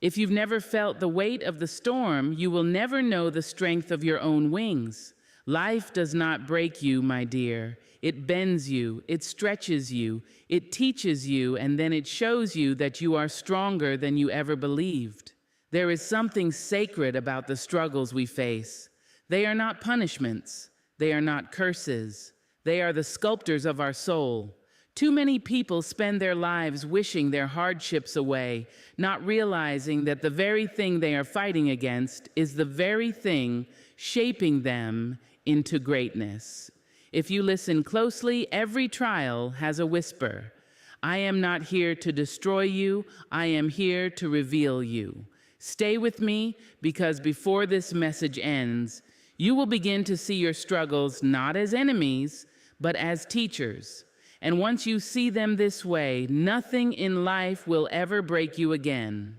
If you've never felt the weight of the storm, you will never know the strength of your own wings. Life does not break you, my dear. It bends you, it stretches you, it teaches you, and then it shows you that you are stronger than you ever believed. There is something sacred about the struggles we face. They are not punishments. They are not curses. They are the sculptors of our soul. Too many people spend their lives wishing their hardships away, not realizing that the very thing they are fighting against is the very thing shaping them into greatness. If you listen closely, every trial has a whisper. I am not here to destroy you. I am here to reveal you. Stay with me, because before this message ends, you will begin to see your struggles not as enemies, but as teachers. And once you see them this way, nothing in life will ever break you again.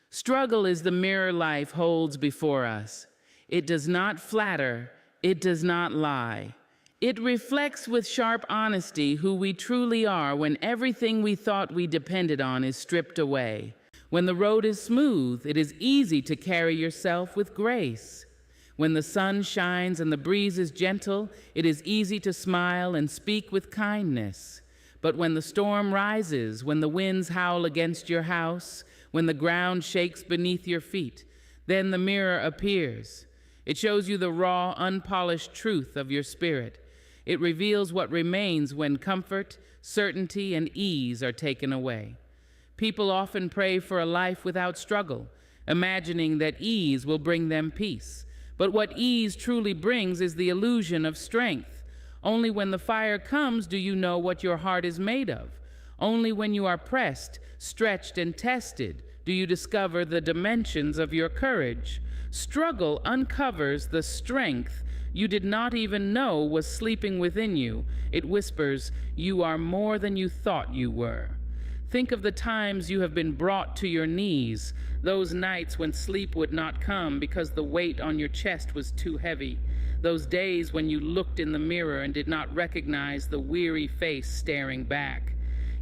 Struggle is the mirror life holds before us. It does not flatter. It does not lie. It reflects with sharp honesty who we truly are when everything we thought we depended on is stripped away. When the road is smooth, it is easy to carry yourself with grace. When the sun shines and the breeze is gentle, it is easy to smile and speak with kindness. But when the storm rises, when the winds howl against your house, when the ground shakes beneath your feet, then the mirror appears. It shows you the raw, unpolished truth of your spirit. It reveals what remains when comfort, certainty, and ease are taken away. People often pray for a life without struggle, imagining that ease will bring them peace. But what ease truly brings is the illusion of strength. Only when the fire comes do you know what your heart is made of. Only when you are pressed, stretched, and tested do you discover the dimensions of your courage. Struggle uncovers the strength you did not even know was sleeping within you. It whispers, you are more than you thought you were. Think of the times you have been brought to your knees, those nights when sleep would not come because the weight on your chest was too heavy, those days when you looked in the mirror and did not recognize the weary face staring back.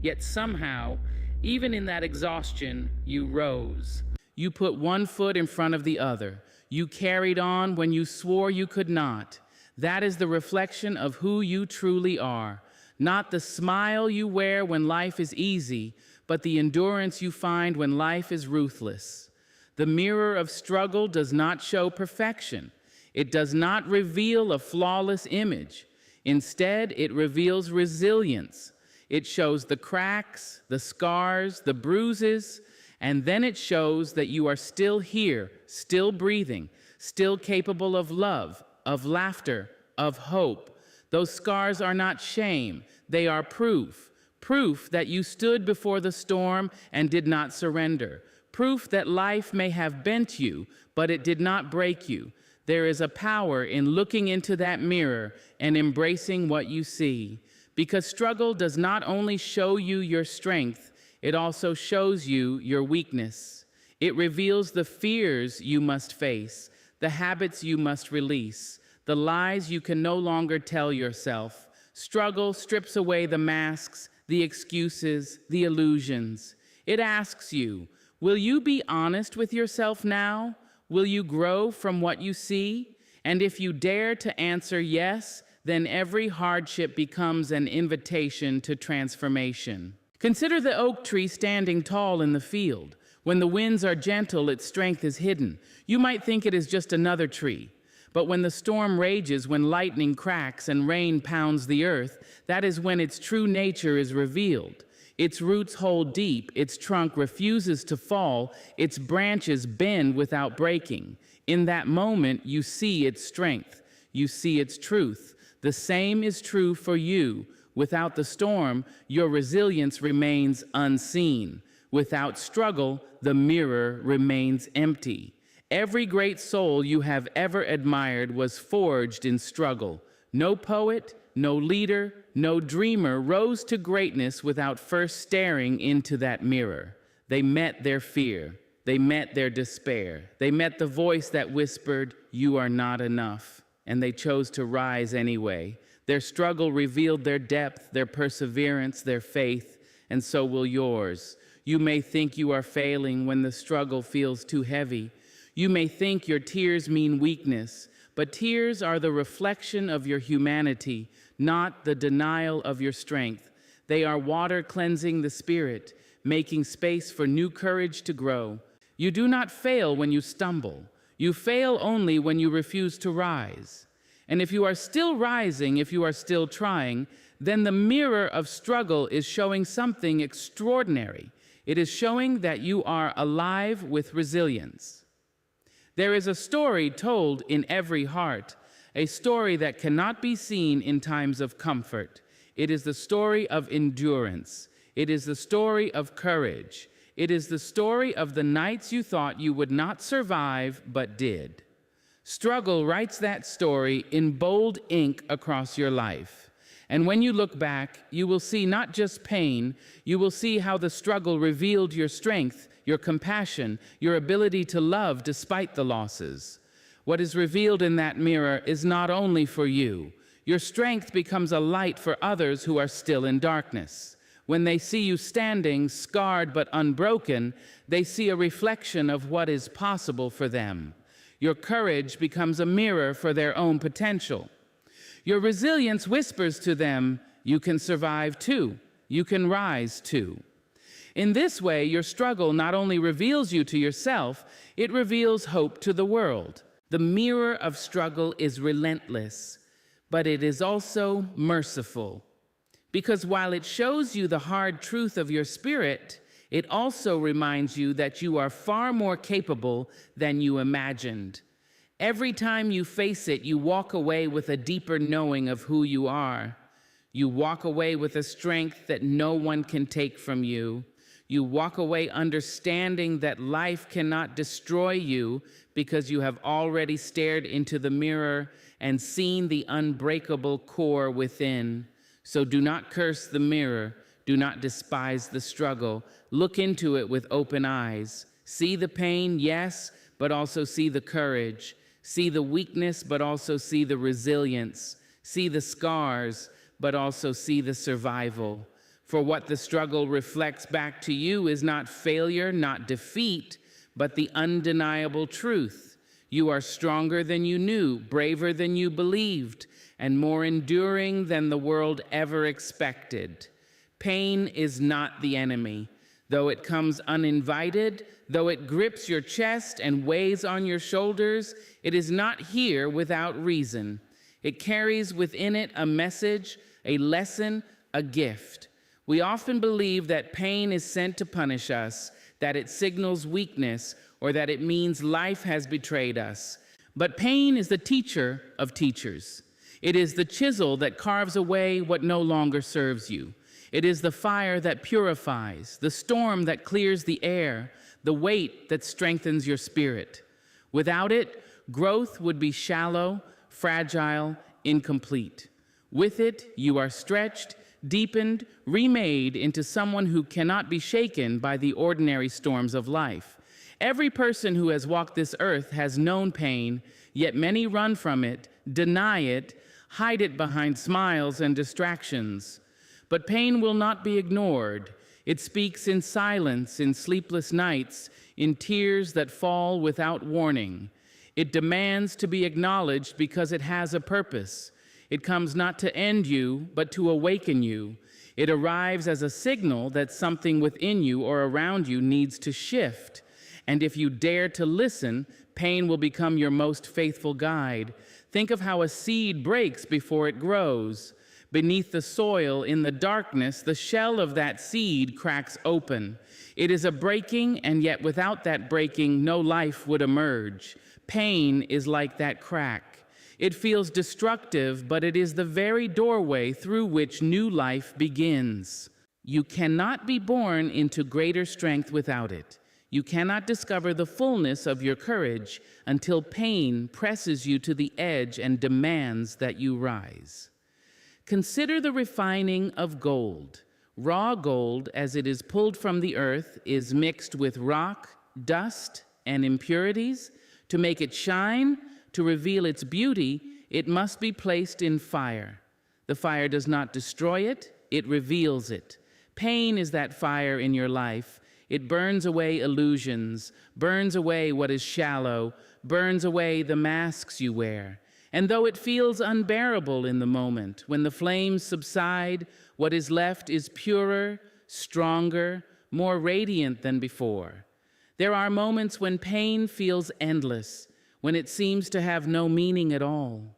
Yet somehow, even in that exhaustion, you rose. You put one foot in front of the other. You carried on when you swore you could not. That is the reflection of who you truly are. Not the smile you wear when life is easy, but the endurance you find when life is ruthless. The mirror of struggle does not show perfection. It does not reveal a flawless image. Instead, it reveals resilience. It shows the cracks, the scars, the bruises, and then it shows that you are still here, still breathing, still capable of love, of laughter, of hope. Those scars are not shame, they are proof. Proof that you stood before the storm and did not surrender. Proof that life may have bent you, but it did not break you. There is a power in looking into that mirror and embracing what you see. Because struggle does not only show you your strength, it also shows you your weakness. It reveals the fears you must face, the habits you must release, the lies you can no longer tell yourself. Struggle strips away the masks, the excuses, the illusions. It asks you, will you be honest with yourself now? Will you grow from what you see? And if you dare to answer yes, then every hardship becomes an invitation to transformation. Consider the oak tree standing tall in the field. When the winds are gentle, its strength is hidden. You might think it is just another tree. But when the storm rages, when lightning cracks and rain pounds the earth, that is when its true nature is revealed. Its roots hold deep, its trunk refuses to fall, its branches bend without breaking. In that moment, you see its strength, you see its truth. The same is true for you. Without the storm, your resilience remains unseen. Without struggle, the mirror remains empty. Every great soul you have ever admired was forged in struggle. No poet, no leader, no dreamer rose to greatness without first staring into that mirror. They met their fear. They met their despair. They met the voice that whispered, "You are not enough." And they chose to rise anyway. Their struggle revealed their depth, their perseverance, their faith, and so will yours. You may think you are failing when the struggle feels too heavy. You may think your tears mean weakness, but tears are the reflection of your humanity, not the denial of your strength. They are water cleansing the spirit, making space for new courage to grow. You do not fail when you stumble. You fail only when you refuse to rise. And if you are still rising, if you are still trying, then the mirror of struggle is showing something extraordinary. It is showing that you are alive with resilience. There is a story told in every heart, a story that cannot be seen in times of comfort. It is the story of endurance. It is the story of courage. It is the story of the nights you thought you would not survive, but did. Struggle writes that story in bold ink across your life. And when you look back, you will see not just pain, you will see how the struggle revealed your strength, your compassion, your ability to love despite the losses. What is revealed in that mirror is not only for you. Your strength becomes a light for others who are still in darkness. When they see you standing, scarred but unbroken, they see a reflection of what is possible for them. Your courage becomes a mirror for their own potential. Your resilience whispers to them, you can survive too. You can rise too. In this way, your struggle not only reveals you to yourself, it reveals hope to the world. The mirror of struggle is relentless, but it is also merciful. Because while it shows you the hard truth of your spirit, it also reminds you that you are far more capable than you imagined. Every time you face it, you walk away with a deeper knowing of who you are. You walk away with a strength that no one can take from you. You walk away understanding that life cannot destroy you because you have already stared into the mirror and seen the unbreakable core within. So do not curse the mirror. Do not despise the struggle. Look into it with open eyes. See the pain, yes, but also see the courage. See the weakness, but also see the resilience. See the scars, but also see the survival. For what the struggle reflects back to you is not failure, not defeat, but the undeniable truth. You are stronger than you knew, braver than you believed, and more enduring than the world ever expected. Pain is not the enemy. Though it comes uninvited, though it grips your chest and weighs on your shoulders, it is not here without reason. It carries within it a message, a lesson, a gift. We often believe that pain is sent to punish us, that it signals weakness, or that it means life has betrayed us. But pain is the teacher of teachers. It is the chisel that carves away what no longer serves you. It is the fire that purifies, the storm that clears the air, the weight that strengthens your spirit. Without it, growth would be shallow, fragile, incomplete. With it, you are stretched, deepened, remade into someone who cannot be shaken by the ordinary storms of life. Every person who has walked this earth has known pain, yet many run from it, deny it, hide it behind smiles and distractions. But pain will not be ignored. It speaks in silence, in sleepless nights, in tears that fall without warning. It demands to be acknowledged because it has a purpose. It comes not to end you, but to awaken you. It arrives as a signal that something within you or around you needs to shift. And if you dare to listen, pain will become your most faithful guide. Think of how a seed breaks before it grows. Beneath the soil, in the darkness, the shell of that seed cracks open. It is a breaking, and yet without that breaking, no life would emerge. Pain is like that crack. It feels destructive, but it is the very doorway through which new life begins. You cannot be born into greater strength without it. You cannot discover the fullness of your courage until pain presses you to the edge and demands that you rise. Consider the refining of gold. Raw gold, as it is pulled from the earth, is mixed with rock, dust, and impurities. To make it shine, to reveal its beauty, it must be placed in fire. The fire does not destroy it, it reveals it. Pain is that fire in your life. It burns away illusions, burns away what is shallow, burns away the masks you wear. And though it feels unbearable in the moment, when the flames subside, what is left is purer, stronger, more radiant than before. There are moments when pain feels endless, when it seems to have no meaning at all.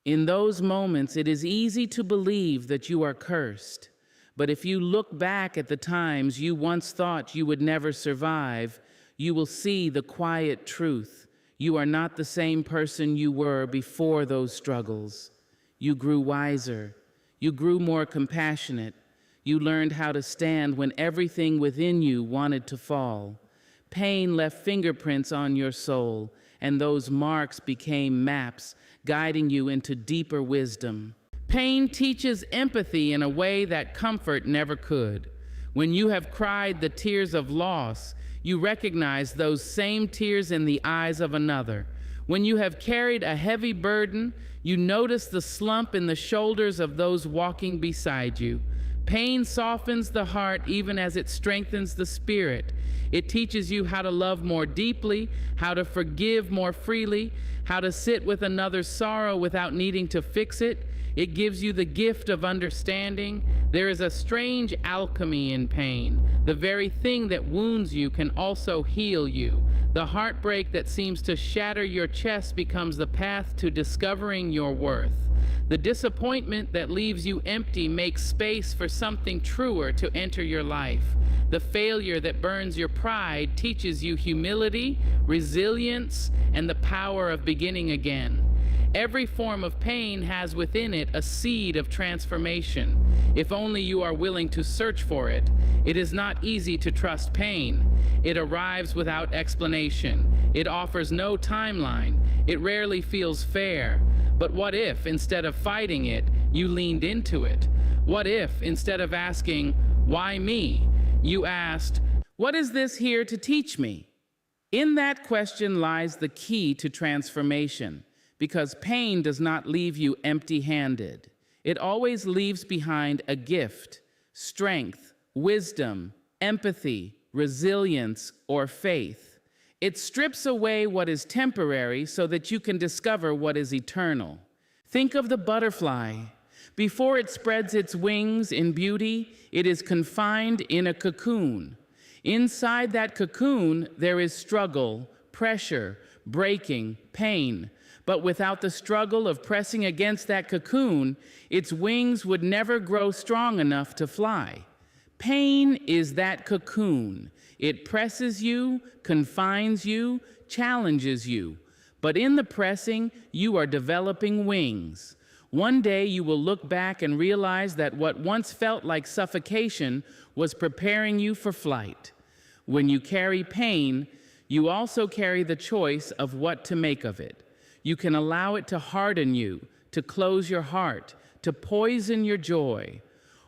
In those moments, it is easy to believe that you are cursed. But if you look back at the times you once thought you would never survive, you will see the quiet truth. You are not the same person you were before those struggles. You grew wiser. You grew more compassionate. You learned how to stand when everything within you wanted to fall. Pain left fingerprints on your soul, and those marks became maps, guiding you into deeper wisdom. Pain teaches empathy in a way that comfort never could. When you have cried the tears of loss, you recognize those same tears in the eyes of another. When you have carried a heavy burden, you notice the slump in the shoulders of those walking beside you. Pain softens the heart even as it strengthens the spirit. It teaches you how to love more deeply, how to forgive more freely, how to sit with another's sorrow without needing to fix it. It gives you the gift of understanding. There is a strange alchemy in pain. The very thing that wounds you can also heal you. The heartbreak that seems to shatter your chest becomes the path to discovering your worth. The disappointment that leaves you empty makes space for something truer to enter your life. The failure that burns your pride teaches you humility, resilience, and the power of beginning again. Every form of pain has within it a seed of transformation, if only you are willing to search for it. It is not easy to trust pain. It arrives without explanation. It offers no timeline. It rarely feels fair. But what if, instead of fighting it, you leaned into it? What if, instead of asking, "Why me?" you asked, "What is this here to teach me?" In that question lies the key to transformation. Because pain does not leave you empty-handed. It always leaves behind a gift, strength, wisdom, empathy, resilience, or faith. It strips away what is temporary so that you can discover what is eternal. Think of the butterfly. Before it spreads its wings in beauty, it is confined in a cocoon. Inside that cocoon, there is struggle, pressure, breaking, pain. But without the struggle of pressing against that cocoon, its wings would never grow strong enough to fly. Pain is that cocoon. It presses you, confines you, challenges you. But in the pressing, you are developing wings. One day you will look back and realize that what once felt like suffocation was preparing you for flight. When you carry pain, you also carry the choice of what to make of it. You can allow it to harden you, to close your heart, to poison your joy,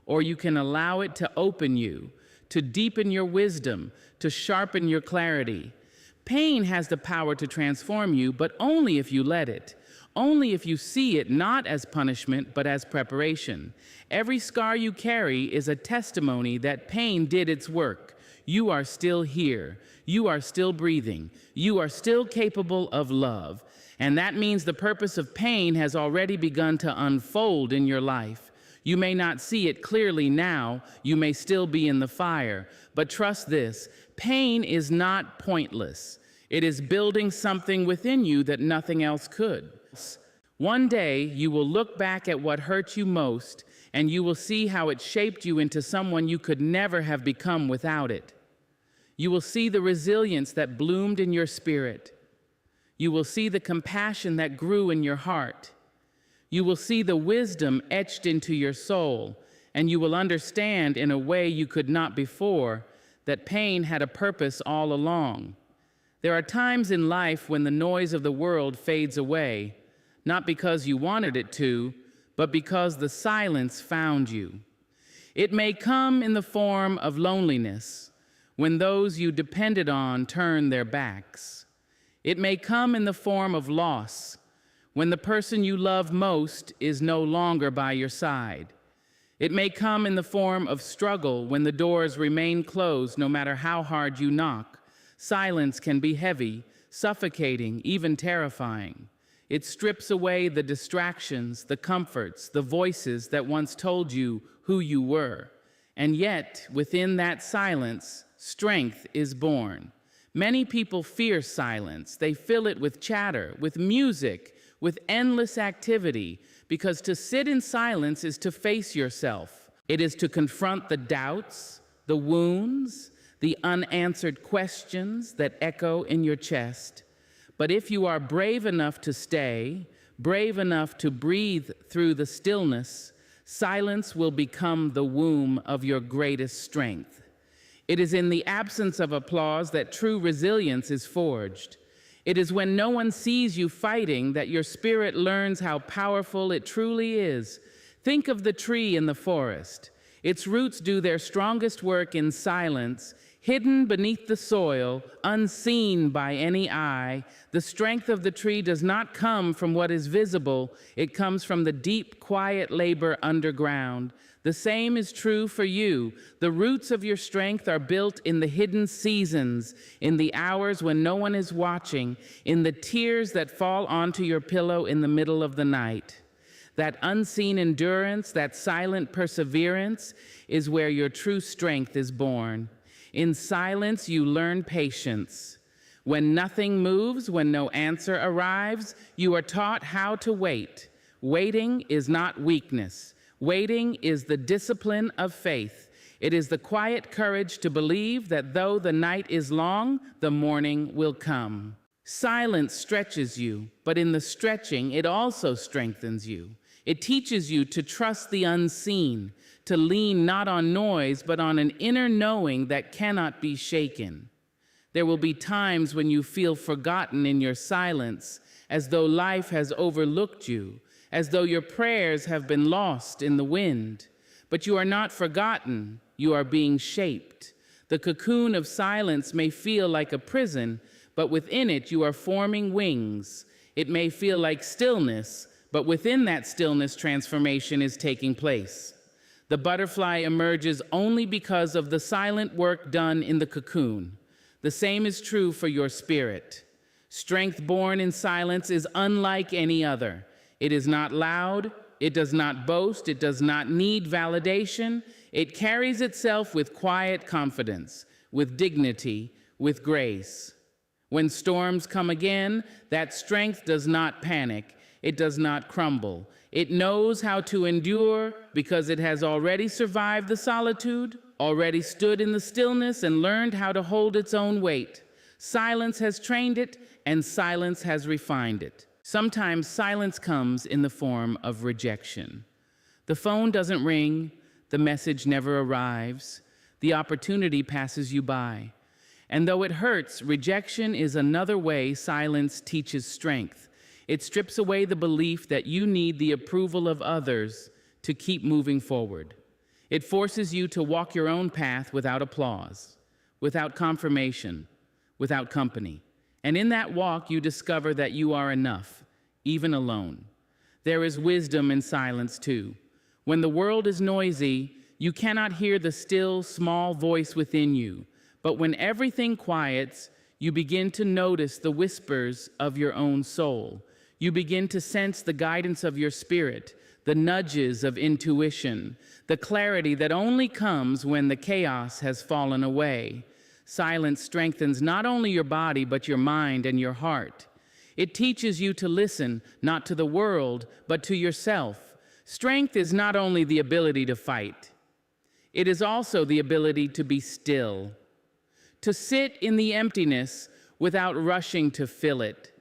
or you can allow it to open you, to deepen your wisdom, to sharpen your clarity. Pain has the power to transform you, but only if you let it. Only if you see it not as punishment, but as preparation. Every scar you carry is a testimony that pain did its work. You are still here. You are still breathing. You are still capable of love. And that means the purpose of pain has already begun to unfold in your life. You may not see it clearly now. You may still be in the fire. But trust this, pain is not pointless. It is building something within you that nothing else could. One day, you will look back at what hurt you most, and you will see how it shaped you into someone you could never have become without it. You will see the resilience that bloomed in your spirit. You will see the compassion that grew in your heart. You will see the wisdom etched into your soul, and you will understand in a way you could not before that pain had a purpose all along. There are times in life when the noise of the world fades away, not because you wanted it to, but because the silence found you. It may come in the form of loneliness, when those you depended on turn their backs. It may come in the form of loss, when the person you love most is no longer by your side. It may come in the form of struggle when the doors remain closed no matter how hard you knock. Silence can be heavy, suffocating, even terrifying. It strips away the distractions, the comforts, the voices that once told you who you were. And yet, within that silence, strength is born. Many people fear silence. They fill it with chatter, with music, with endless activity, because to sit in silence is to face yourself. It is to confront the doubts, the wounds, the unanswered questions that echo in your chest. But if you are brave enough to stay, brave enough to breathe through the stillness, silence will become the womb of your greatest strength. It is in the absence of applause that true resilience is forged. It is when no one sees you fighting that your spirit learns how powerful it truly is. Think of the tree in the forest. Its roots do their strongest work in silence, hidden beneath the soil, unseen by any eye. The strength of the tree does not come from what is visible. It comes from the deep, quiet labor underground. The same is true for you. The roots of your strength are built in the hidden seasons, in the hours when no one is watching, in the tears that fall onto your pillow in the middle of the night. That unseen endurance, that silent perseverance is where your true strength is born. In silence, you learn patience. When nothing moves, when no answer arrives, you are taught how to wait. Waiting is not weakness. Waiting is the discipline of faith. It is the quiet courage to believe that though the night is long, the morning will come. Silence stretches you, but in the stretching, it also strengthens you. It teaches you to trust the unseen, to lean not on noise, but on an inner knowing that cannot be shaken. There will be times when you feel forgotten in your silence, as though life has overlooked you, as though your prayers have been lost in the wind. But you are not forgotten, you are being shaped. The cocoon of silence may feel like a prison, but within it you are forming wings. It may feel like stillness, but within that stillness transformation is taking place. The butterfly emerges only because of the silent work done in the cocoon. The same is true for your spirit. Strength born in silence is unlike any other. It is not loud, it does not boast, it does not need validation. It carries itself with quiet confidence, with dignity, with grace. When storms come again, that strength does not panic, it does not crumble. It knows how to endure because it has already survived the solitude, already stood in the stillness and learned how to hold its own weight. Silence has trained it, and silence has refined it. Sometimes silence comes in the form of rejection. The phone doesn't ring, the message never arrives, the opportunity passes you by. And though it hurts, rejection is another way silence teaches strength. It strips away the belief that you need the approval of others to keep moving forward. It forces you to walk your own path without applause, without confirmation, without company. And in that walk, you discover that you are enough, even alone. There is wisdom in silence, too. When the world is noisy, you cannot hear the still, small voice within you. But when everything quiets, you begin to notice the whispers of your own soul. You begin to sense the guidance of your spirit, the nudges of intuition, the clarity that only comes when the chaos has fallen away. Silence strengthens not only your body, but your mind and your heart. It teaches you to listen, not to the world, but to yourself. Strength is not only the ability to fight, it is also the ability to be still, to sit in the emptiness without rushing to fill it,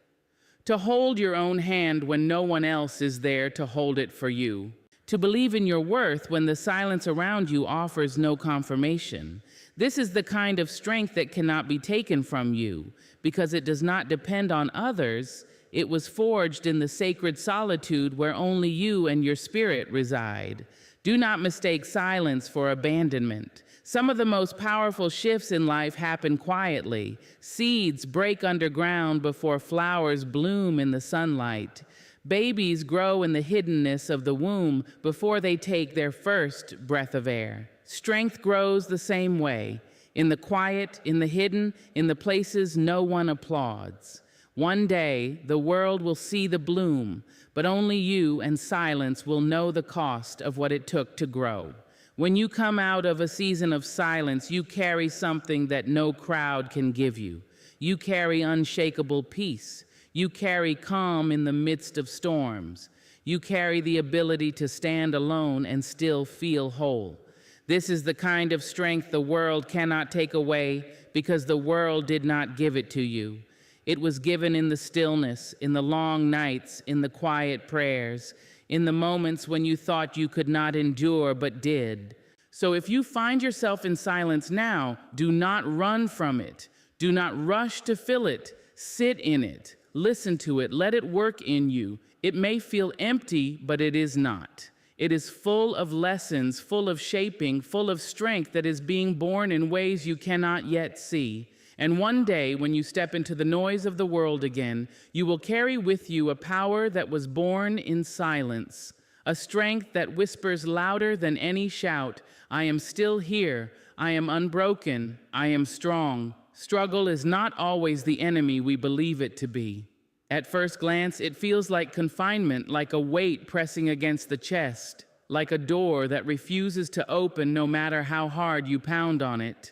to hold your own hand when no one else is there to hold it for you, to believe in your worth when the silence around you offers no confirmation. This is the kind of strength that cannot be taken from you because it does not depend on others. It was forged in the sacred solitude where only you and your spirit reside. Do not mistake silence for abandonment. Some of the most powerful shifts in life happen quietly. Seeds break underground before flowers bloom in the sunlight. Babies grow in the hiddenness of the womb before they take their first breath of air. Strength grows the same way, in the quiet, in the hidden, in the places no one applauds. One day, the world will see the bloom, but only you and silence will know the cost of what it took to grow. When you come out of a season of silence, you carry something that no crowd can give you. You carry unshakable peace. You carry calm in the midst of storms. You carry the ability to stand alone and still feel whole. This is the kind of strength the world cannot take away because the world did not give it to you. It was given in the stillness, in the long nights, in the quiet prayers, in the moments when you thought you could not endure but did. So if you find yourself in silence now, do not run from it. Do not rush to fill it. Sit in it. Listen to it. Let it work in you. It may feel empty, but it is not. It is full of lessons, full of shaping, full of strength that is being born in ways you cannot yet see. And one day, when you step into the noise of the world again, you will carry with you a power that was born in silence, a strength that whispers louder than any shout, "I am still here. I am unbroken. I am strong." Struggle is not always the enemy we believe it to be. At first glance, it feels like confinement, like a weight pressing against the chest, like a door that refuses to open no matter how hard you pound on it.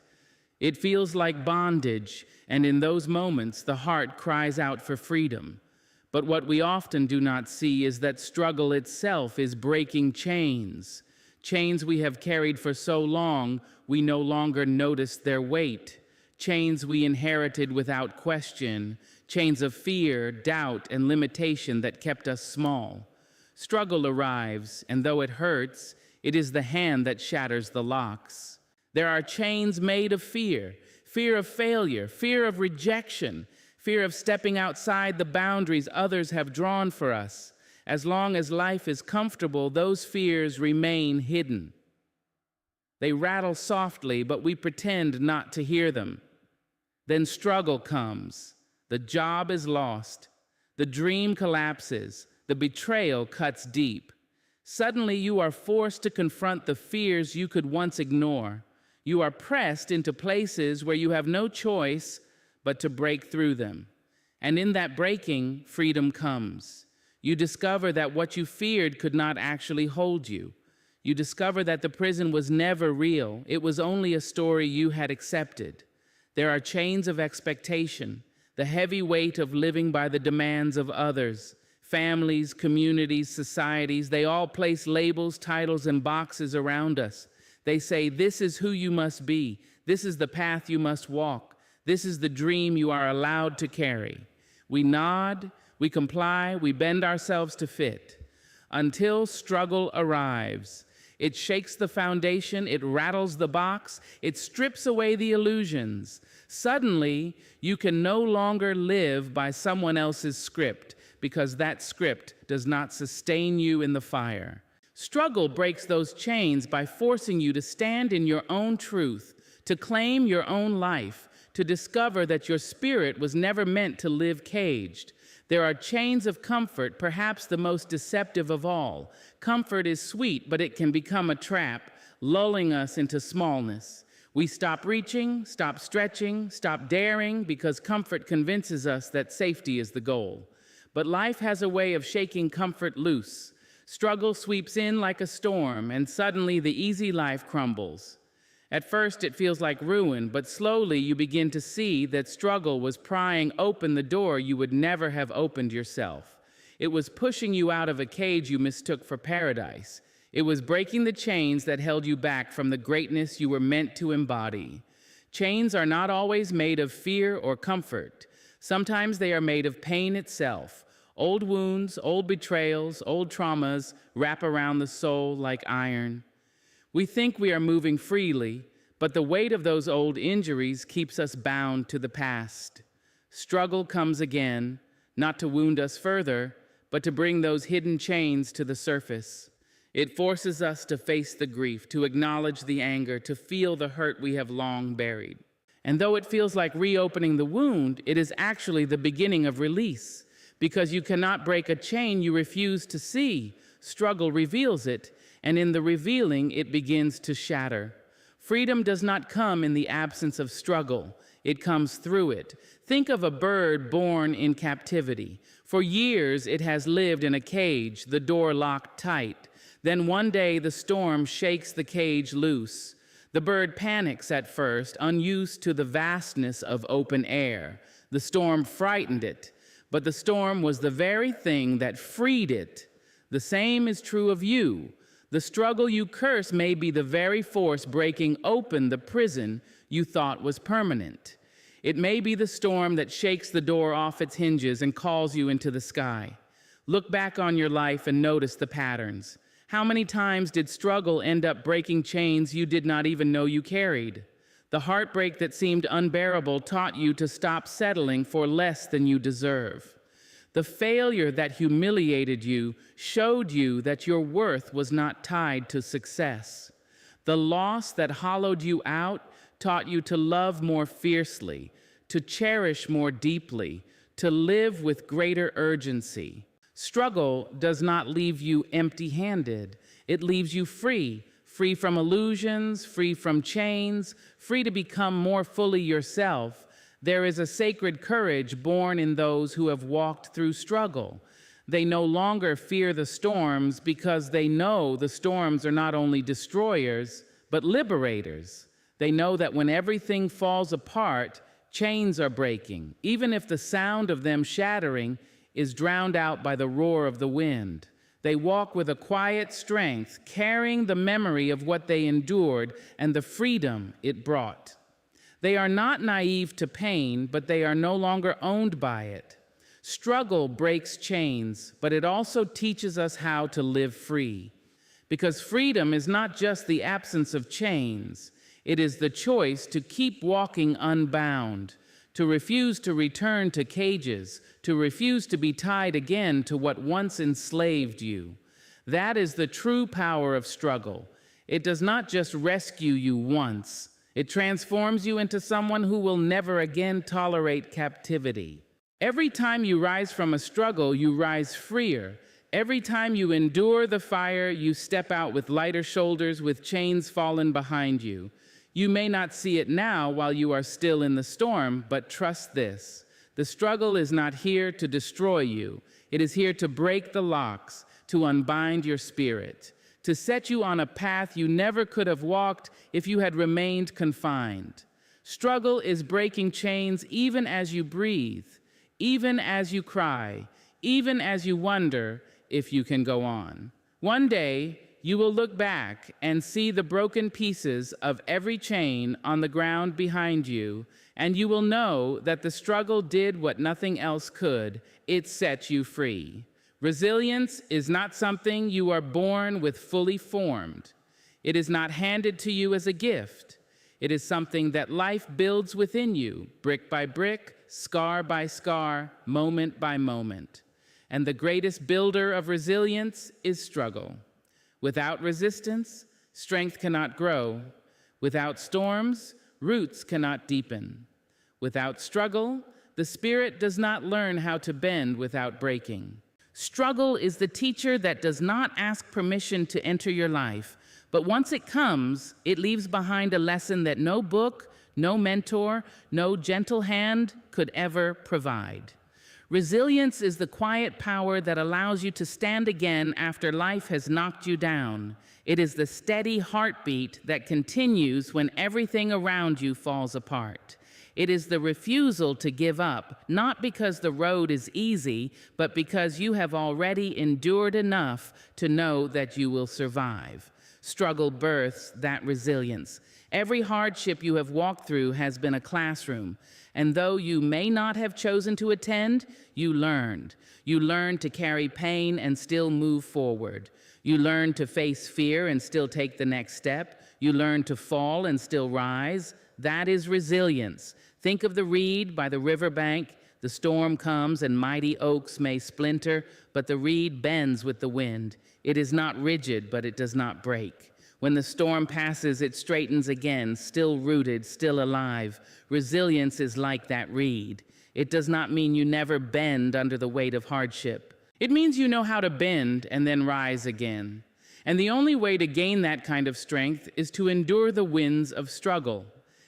It feels like bondage, and in those moments, the heart cries out for freedom. But what we often do not see is that struggle itself is breaking chains. Chains we have carried for so long, we no longer notice their weight. Chains we inherited without question, chains of fear, doubt, and limitation that kept us small. Struggle arrives, and though it hurts, it is the hand that shatters the locks. There are chains made of fear, fear of failure, fear of rejection, fear of stepping outside the boundaries others have drawn for us. As long as life is comfortable, those fears remain hidden. They rattle softly, but we pretend not to hear them. Then struggle comes. The job is lost. The dream collapses. The betrayal cuts deep. Suddenly, you are forced to confront the fears you could once ignore. You are pressed into places where you have no choice but to break through them. And in that breaking, freedom comes. You discover that what you feared could not actually hold you. You discover that the prison was never real. It was only a story you had accepted. There are chains of expectation, the heavy weight of living by the demands of others. Families, communities, societies, they all place labels, titles, and boxes around us. They say, this is who you must be. This is the path you must walk. This is the dream you are allowed to carry. We nod, we comply, we bend ourselves to fit until struggle arrives. It shakes the foundation, it rattles the box, it strips away the illusions. Suddenly, you can no longer live by someone else's script because that script does not sustain you in the fire. Struggle breaks those chains by forcing you to stand in your own truth, to claim your own life, to discover that your spirit was never meant to live caged. There are chains of comfort, perhaps the most deceptive of all. Comfort is sweet, but it can become a trap, lulling us into smallness. We stop reaching, stop stretching, stop daring because comfort convinces us that safety is the goal. But life has a way of shaking comfort loose. Struggle sweeps in like a storm, and suddenly the easy life crumbles. At first, it feels like ruin, but slowly you begin to see that struggle was prying open the door you would never have opened yourself. It was pushing you out of a cage you mistook for paradise. It was breaking the chains that held you back from the greatness you were meant to embody. Chains are not always made of fear or comfort. Sometimes they are made of pain itself. Old wounds, old betrayals, old traumas wrap around the soul like iron. We think we are moving freely, but the weight of those old injuries keeps us bound to the past. Struggle comes again, not to wound us further, but to bring those hidden chains to the surface. It forces us to face the grief, to acknowledge the anger, to feel the hurt we have long buried. And though it feels like reopening the wound, it is actually the beginning of release. Because you cannot break a chain you refuse to see. Struggle reveals it, and in the revealing, it begins to shatter. Freedom does not come in the absence of struggle. It comes through it. Think of a bird born in captivity. For years, it has lived in a cage, the door locked tight. Then one day, the storm shakes the cage loose. The bird panics at first, unused to the vastness of open air. The storm frightened it, but the storm was the very thing that freed it. The same is true of you. The struggle you curse may be the very force breaking open the prison you thought was permanent. It may be the storm that shakes the door off its hinges and calls you into the sky. Look back on your life and notice the patterns. How many times did struggle end up breaking chains you did not even know you carried? The heartbreak that seemed unbearable taught you to stop settling for less than you deserve. The failure that humiliated you showed you that your worth was not tied to success. The loss that hollowed you out taught you to love more fiercely, to cherish more deeply, to live with greater urgency. Struggle does not leave you empty-handed. It leaves you free, free from illusions, free from chains, free to become more fully yourself. There is a sacred courage born in those who have walked through struggle. They no longer fear the storms because they know the storms are not only destroyers, but liberators. They know that when everything falls apart, chains are breaking, even if the sound of them shattering is drowned out by the roar of the wind. They walk with a quiet strength, carrying the memory of what they endured and the freedom it brought. They are not naive to pain, but they are no longer owned by it. Struggle breaks chains, but it also teaches us how to live free. Because freedom is not just the absence of chains, it is the choice to keep walking unbound, to refuse to return to cages, to refuse to be tied again to what once enslaved you. That is the true power of struggle. It does not just rescue you once, it transforms you into someone who will never again tolerate captivity. Every time you rise from a struggle, you rise freer. Every time you endure the fire, you step out with lighter shoulders, with chains fallen behind you. You may not see it now while you are still in the storm, but trust this. The struggle is not here to destroy you. It is here to break the locks, to unbind your spirit, to set you on a path you never could have walked if you had remained confined. Struggle is breaking chains even as you breathe, even as you cry, even as you wonder if you can go on. One day, you will look back and see the broken pieces of every chain on the ground behind you, and you will know that the struggle did what nothing else could. It set you free. Resilience is not something you are born with fully formed. It is not handed to you as a gift. It is something that life builds within you, brick by brick, scar by scar, moment by moment. And the greatest builder of resilience is struggle. Without resistance, strength cannot grow. Without storms, roots cannot deepen. Without struggle, the spirit does not learn how to bend without breaking. Struggle is the teacher that does not ask permission to enter your life, but once it comes, it leaves behind a lesson that no book, no mentor, no gentle hand could ever provide. Resilience is the quiet power that allows you to stand again after life has knocked you down. It is the steady heartbeat that continues when everything around you falls apart. It is the refusal to give up, not because the road is easy, but because you have already endured enough to know that you will survive. Struggle births that resilience. Every hardship you have walked through has been a classroom. And though you may not have chosen to attend, you learned. You learned to carry pain and still move forward. You learned to face fear and still take the next step. You learned to fall and still rise. That is resilience. Think of the reed by the riverbank. The storm comes and mighty oaks may splinter, but the reed bends with the wind. It is not rigid, but it does not break. When the storm passes, it straightens again, still rooted, still alive. Resilience is like that reed. It does not mean you never bend under the weight of hardship. It means you know how to bend and then rise again. And the only way to gain that kind of strength is to endure the winds of struggle.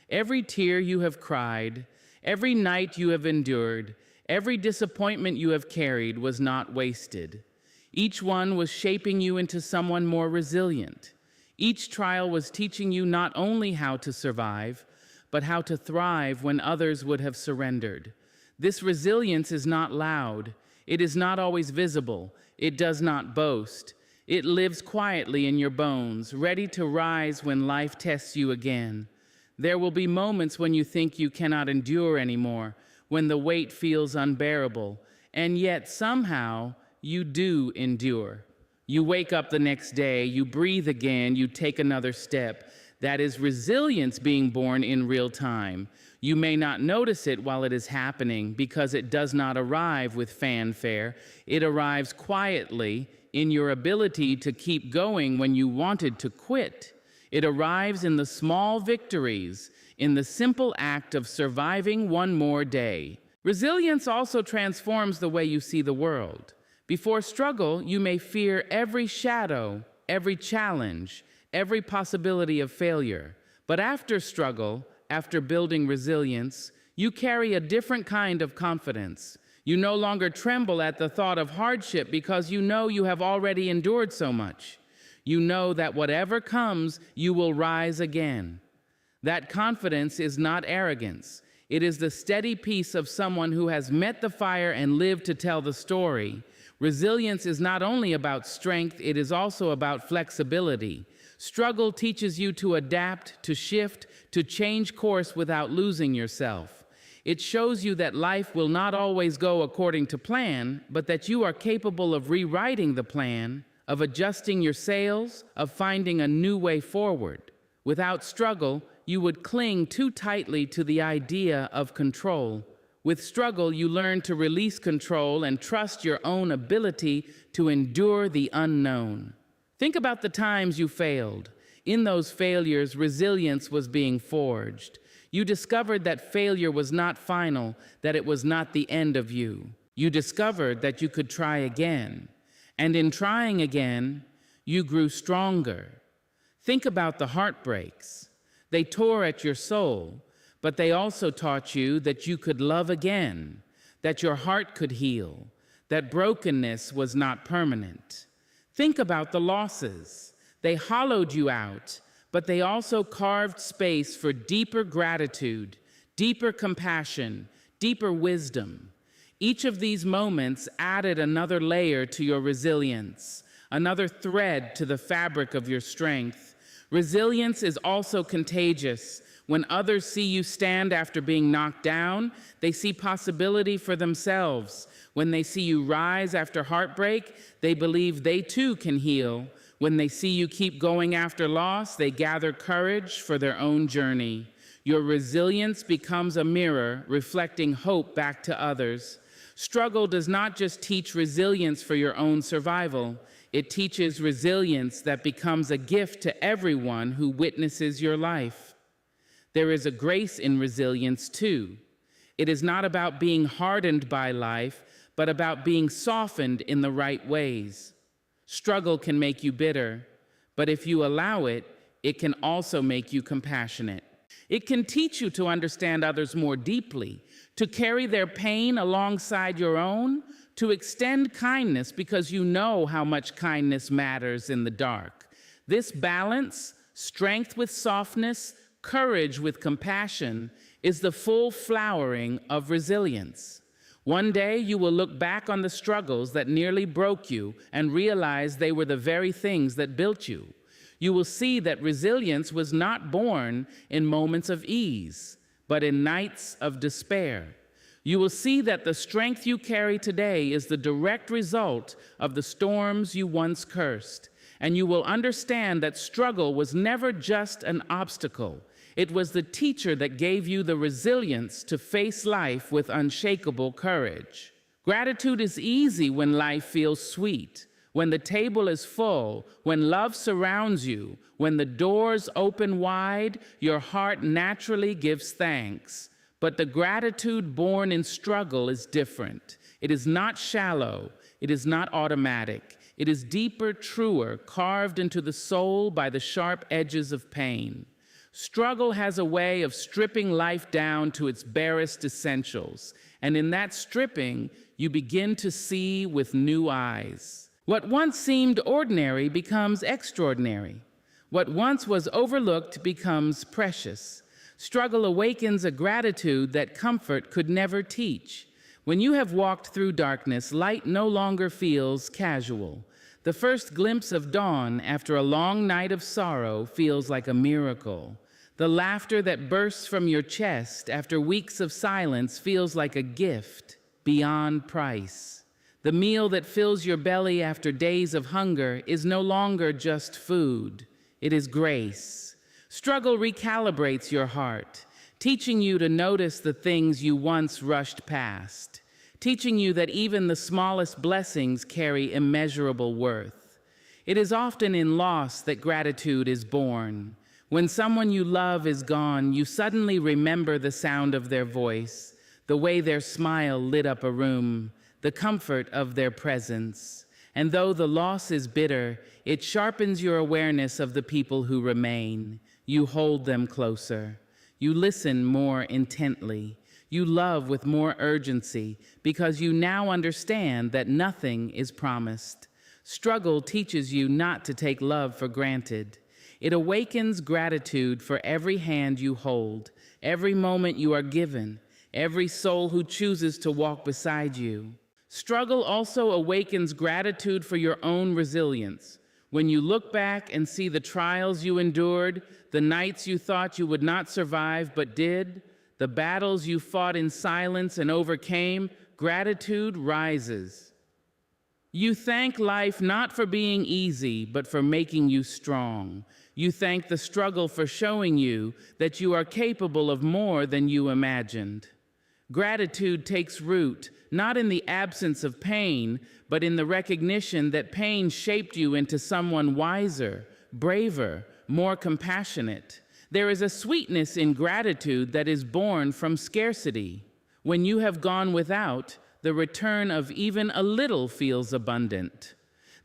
Every tear you have cried, every night you have endured, every disappointment you have carried was not wasted. Each one was shaping you into someone more resilient. Each trial was teaching you not only how to survive, but how to thrive when others would have surrendered. This resilience is not loud. It is not always visible. It does not boast. It lives quietly in your bones, ready to rise when life tests you again. There will be moments when you think you cannot endure anymore, when the weight feels unbearable, and yet somehow you do endure. You wake up the next day, you breathe again, you take another step. That is resilience being born in real time. You may not notice it while it is happening because it does not arrive with fanfare. It arrives quietly in your ability to keep going when you wanted to quit. It arrives in the small victories, in the simple act of surviving one more day. Resilience also transforms the way you see the world. Before struggle, you may fear every shadow, every challenge, every possibility of failure. But after struggle, after building resilience, you carry a different kind of confidence. You no longer tremble at the thought of hardship because you know you have already endured so much. You know that whatever comes, you will rise again. That confidence is not arrogance. It is the steady peace of someone who has met the fire and lived to tell the story. Resilience is not only about strength, it is also about flexibility. Struggle teaches you to adapt, to shift, to change course without losing yourself. It shows you that life will not always go according to plan, but that you are capable of rewriting the plan, of adjusting your sails, of finding a new way forward. Without struggle, you would cling too tightly to the idea of control. With struggle, you learn to release control and trust your own ability to endure the unknown. Think about the times you failed. In those failures, resilience was being forged. You discovered that failure was not final, that it was not the end of you. You discovered that you could try again. And in trying again, you grew stronger. Think about the heartbreaks. They tore at your soul, but they also taught you that you could love again, that your heart could heal, that brokenness was not permanent. Think about the losses. They hollowed you out, but they also carved space for deeper gratitude, deeper compassion, deeper wisdom. Each of these moments added another layer to your resilience, another thread to the fabric of your strength. Resilience is also contagious. When others see you stand after being knocked down, they see possibility for themselves. When they see you rise after heartbreak, they believe they too can heal. When they see you keep going after loss, they gather courage for their own journey. Your resilience becomes a mirror reflecting hope back to others. Struggle does not just teach resilience for your own survival. It teaches resilience that becomes a gift to everyone who witnesses your life. There is a grace in resilience, too. It is not about being hardened by life, but about being softened in the right ways. Struggle can make you bitter, but if you allow it, it can also make you compassionate. It can teach you to understand others more deeply, to carry their pain alongside your own, to extend kindness because you know how much kindness matters in the dark. This balance, strength with softness, courage with compassion, is the full flowering of resilience. One day you will look back on the struggles that nearly broke you and realize they were the very things that built you. You will see that resilience was not born in moments of ease, but in nights of despair. You will see that the strength you carry today is the direct result of the storms you once cursed. And you will understand that struggle was never just an obstacle. It was the teacher that gave you the resilience to face life with unshakable courage. Gratitude is easy when life feels sweet, when the table is full, when love surrounds you, when the doors open wide, your heart naturally gives thanks. But the gratitude born in struggle is different. It is not shallow. It is not automatic. It is deeper, truer, carved into the soul by the sharp edges of pain. Struggle has a way of stripping life down to its barest essentials, and in that stripping, you begin to see with new eyes. What once seemed ordinary becomes extraordinary. What once was overlooked becomes precious. Struggle awakens a gratitude that comfort could never teach. When you have walked through darkness, light no longer feels casual. The first glimpse of dawn after a long night of sorrow feels like a miracle. The laughter that bursts from your chest after weeks of silence feels like a gift beyond price. The meal that fills your belly after days of hunger is no longer just food. It is grace. Struggle recalibrates your heart, teaching you to notice the things you once rushed past, teaching you that even the smallest blessings carry immeasurable worth. It is often in loss that gratitude is born. When someone you love is gone, you suddenly remember the sound of their voice, the way their smile lit up a room, the comfort of their presence. And though the loss is bitter, it sharpens your awareness of the people who remain. You hold them closer. You listen more intently. You love with more urgency because you now understand that nothing is promised. Struggle teaches you not to take love for granted. It awakens gratitude for every hand you hold, every moment you are given, every soul who chooses to walk beside you. Struggle also awakens gratitude for your own resilience. When you look back and see the trials you endured, the nights you thought you would not survive but did, the battles you fought in silence and overcame, gratitude rises. You thank life not for being easy, but for making you strong. You thank the struggle for showing you that you are capable of more than you imagined. Gratitude takes root, not in the absence of pain, but in the recognition that pain shaped you into someone wiser, braver, more compassionate. There is a sweetness in gratitude that is born from scarcity. When you have gone without, the return of even a little feels abundant.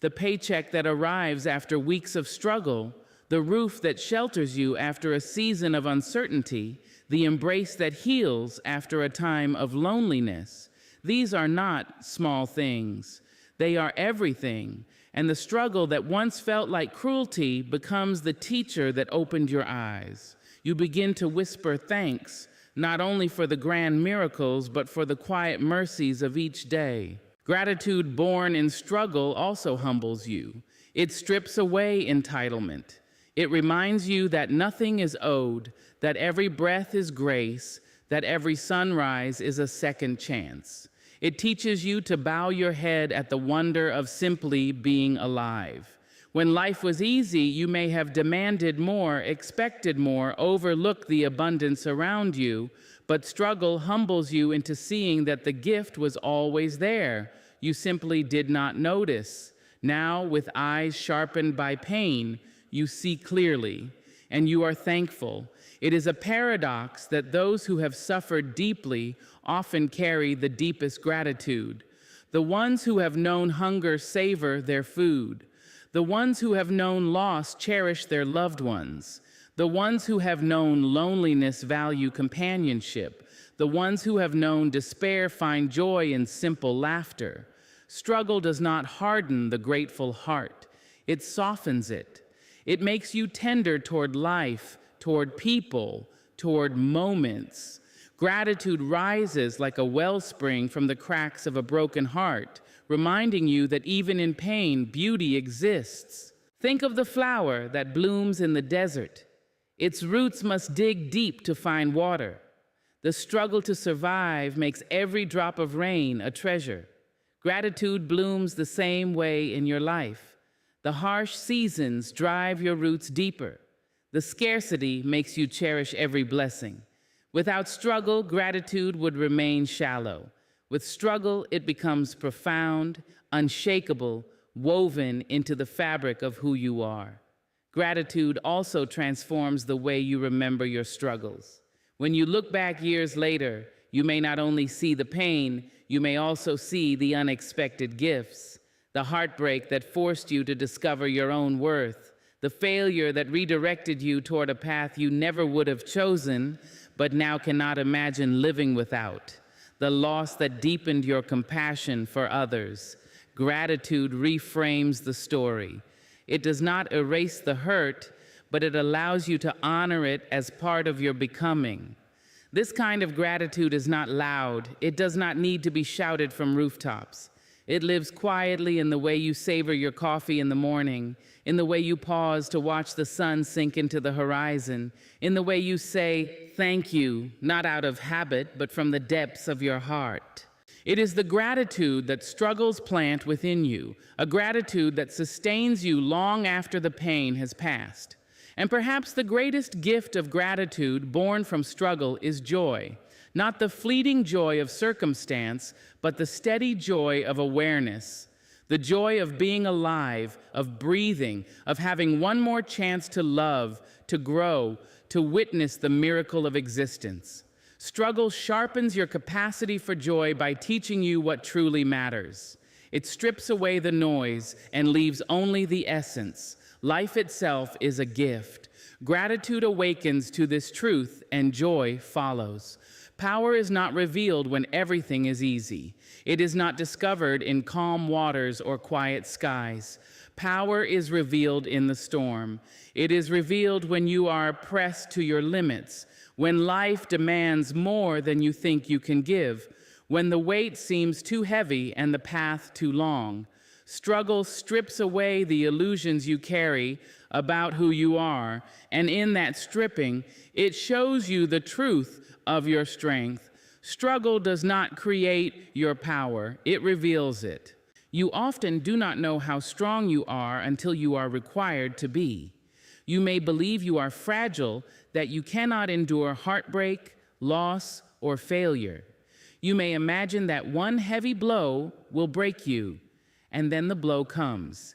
The paycheck that arrives after weeks of struggle, the roof that shelters you after a season of uncertainty, the embrace that heals after a time of loneliness. These are not small things. They are everything. And the struggle that once felt like cruelty becomes the teacher that opened your eyes. You begin to whisper thanks, not only for the grand miracles, but for the quiet mercies of each day. Gratitude born in struggle also humbles you. It strips away entitlement. It reminds you that nothing is owed, that every breath is grace, that every sunrise is a second chance. It teaches you to bow your head at the wonder of simply being alive. When life was easy, you may have demanded more, expected more, overlooked the abundance around you, but struggle humbles you into seeing that the gift was always there. You simply did not notice. Now, with eyes sharpened by pain, you see clearly, and you are thankful. It is a paradox that those who have suffered deeply often carry the deepest gratitude. The ones who have known hunger savor their food. The ones who have known loss cherish their loved ones. The ones who have known loneliness value companionship. The ones who have known despair find joy in simple laughter. Struggle does not harden the grateful heart. It softens it. It makes you tender toward life, toward people, toward moments. Gratitude rises like a wellspring from the cracks of a broken heart, reminding you that even in pain, beauty exists. Think of the flower that blooms in the desert. Its roots must dig deep to find water. The struggle to survive makes every drop of rain a treasure. Gratitude blooms the same way in your life. The harsh seasons drive your roots deeper. The scarcity makes you cherish every blessing. Without struggle, gratitude would remain shallow. With struggle, it becomes profound, unshakable, woven into the fabric of who you are. Gratitude also transforms the way you remember your struggles. When you look back years later, you may not only see the pain, you may also see the unexpected gifts, the heartbreak that forced you to discover your own worth, the failure that redirected you toward a path you never would have chosen, but now cannot imagine living without, the loss that deepened your compassion for others. Gratitude reframes the story. It does not erase the hurt, but it allows you to honor it as part of your becoming. This kind of gratitude is not loud. It does not need to be shouted from rooftops. It lives quietly in the way you savor your coffee in the morning, in the way you pause to watch the sun sink into the horizon, in the way you say thank you, not out of habit, but from the depths of your heart. It is the gratitude that struggles plant within you, a gratitude that sustains you long after the pain has passed. And perhaps the greatest gift of gratitude born from struggle is joy, not the fleeting joy of circumstance, but the steady joy of awareness, the joy of being alive, of breathing, of having one more chance to love, to grow, to witness the miracle of existence. Struggle sharpens your capacity for joy by teaching you what truly matters. It strips away the noise and leaves only the essence. Life itself is a gift. Gratitude awakens to this truth, and joy follows. Power is not revealed when everything is easy. It is not discovered in calm waters or quiet skies. Power is revealed in the storm. It is revealed when you are pressed to your limits, when life demands more than you think you can give, when the weight seems too heavy and the path too long. Struggle strips away the illusions you carry about who you are, and in that stripping, it shows you the truth of your strength. Struggle does not create your power, it reveals it. You often do not know how strong you are until you are required to be. You may believe you are fragile, that you cannot endure heartbreak, loss, or failure. You may imagine that one heavy blow will break you, and then the blow comes.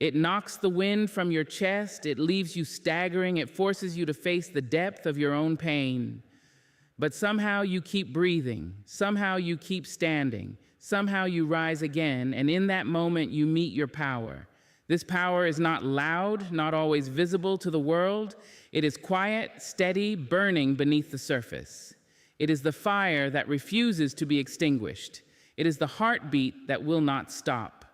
It knocks the wind from your chest, it leaves you staggering, it forces you to face the depth of your own pain. But somehow you keep breathing, somehow you keep standing, somehow you rise again, and in that moment you meet your power. This power is not loud, not always visible to the world. It is quiet, steady, burning beneath the surface. It is the fire that refuses to be extinguished. It is the heartbeat that will not stop.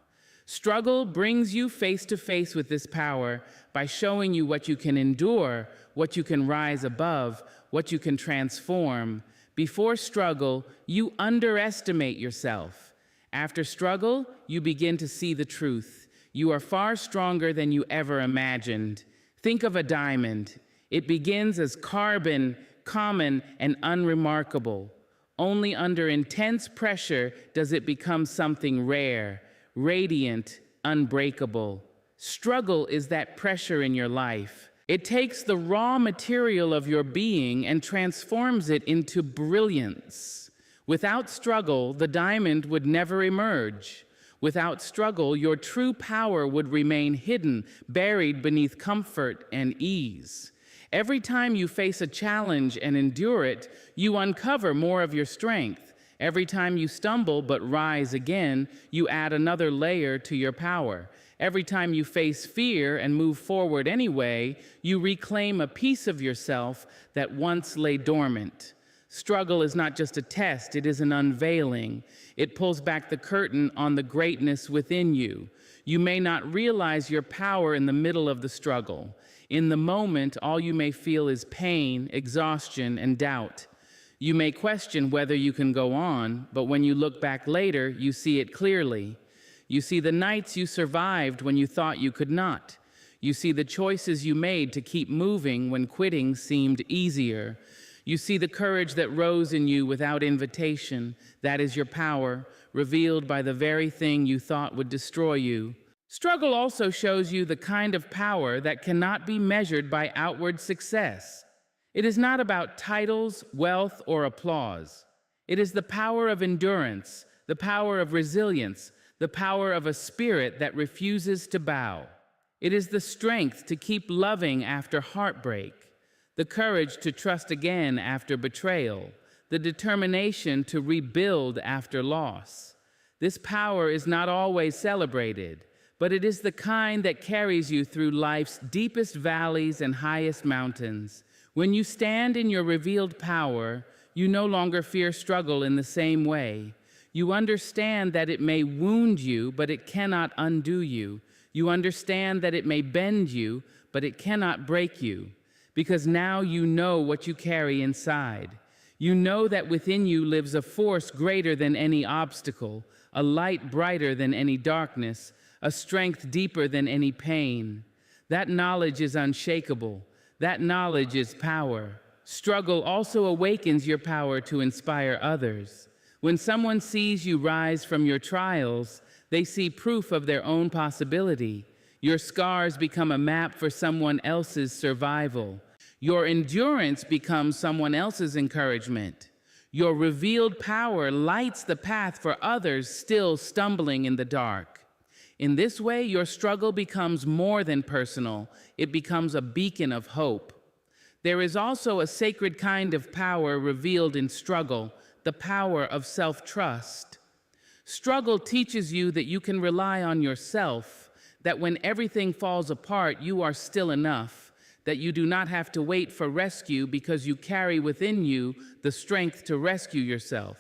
Struggle brings you face to face with this power by showing you what you can endure, what you can rise above, what you can transform. Before struggle, you underestimate yourself. After struggle, you begin to see the truth. You are far stronger than you ever imagined. Think of a diamond. It begins as carbon, common, and unremarkable. Only under intense pressure does it become something rare, radiant, unbreakable. Struggle is that pressure in your life. It takes the raw material of your being and transforms it into brilliance. Without struggle, the diamond would never emerge. Without struggle, your true power would remain hidden, buried beneath comfort and ease. Every time you face a challenge and endure it, you uncover more of your strength. Every time you stumble but rise again, you add another layer to your power. Every time you face fear and move forward anyway, you reclaim a piece of yourself that once lay dormant. Struggle is not just a test, it is an unveiling. It pulls back the curtain on the greatness within you. You may not realize your power in the middle of the struggle. In the moment, all you may feel is pain, exhaustion, and doubt. You may question whether you can go on, but when you look back later, you see it clearly. You see the nights you survived when you thought you could not. You see the choices you made to keep moving when quitting seemed easier. You see the courage that rose in you without invitation. That is your power, revealed by the very thing you thought would destroy you. Struggle also shows you the kind of power that cannot be measured by outward success. It is not about titles, wealth, or applause. It is the power of endurance, the power of resilience, the power of a spirit that refuses to bow. It is the strength to keep loving after heartbreak, the courage to trust again after betrayal, the determination to rebuild after loss. This power is not always celebrated, but it is the kind that carries you through life's deepest valleys and highest mountains. When you stand in your revealed power, you no longer fear struggle in the same way. You understand that it may wound you, but it cannot undo you. You understand that it may bend you, but it cannot break you, because now you know what you carry inside. You know that within you lives a force greater than any obstacle, a light brighter than any darkness, a strength deeper than any pain. That knowledge is unshakable. That knowledge is power. Struggle also awakens your power to inspire others. When someone sees you rise from your trials, they see proof of their own possibility. Your scars become a map for someone else's survival. Your endurance becomes someone else's encouragement. Your revealed power lights the path for others still stumbling in the dark. In this way, your struggle becomes more than personal. It becomes a beacon of hope. There is also a sacred kind of power revealed in struggle, the power of self-trust. Struggle teaches you that you can rely on yourself, that when everything falls apart, you are still enough, that you do not have to wait for rescue because you carry within you the strength to rescue yourself.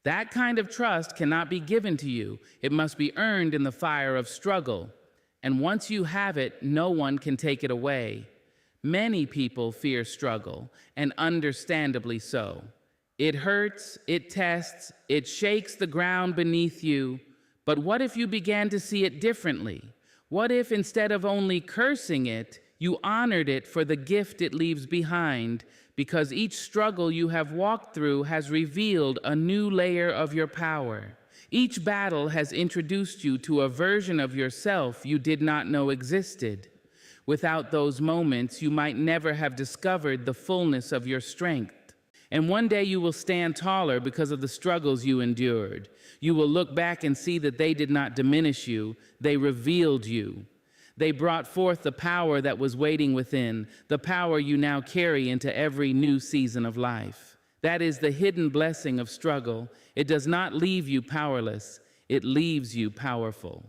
That kind of trust cannot be given to you. It must be earned in the fire of struggle. And once you have it, no one can take it away. Many people fear struggle, and understandably so. It hurts, it tests, it shakes the ground beneath you. But what if you began to see it differently? What if instead of only cursing it, you honored it for the gift it leaves behind, because each struggle you have walked through has revealed a new layer of your power. Each battle has introduced you to a version of yourself you did not know existed. Without those moments, you might never have discovered the fullness of your strength. And one day you will stand taller because of the struggles you endured. You will look back and see that they did not diminish you, they revealed you. They brought forth the power that was waiting within, the power you now carry into every new season of life. That is the hidden blessing of struggle. It does not leave you powerless, it leaves you powerful.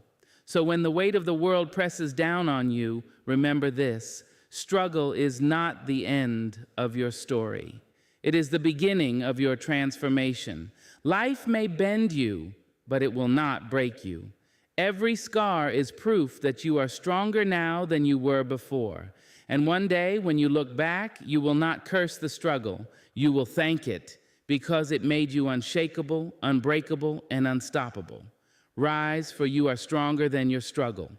So when the weight of the world presses down on you, remember this: struggle is not the end of your story. It is the beginning of your transformation. Life may bend you, but it will not break you. Every scar is proof that you are stronger now than you were before. And one day, when you look back, you will not curse the struggle. You will thank it, because it made you unshakable, unbreakable, and unstoppable. Rise, for you are stronger than your struggle.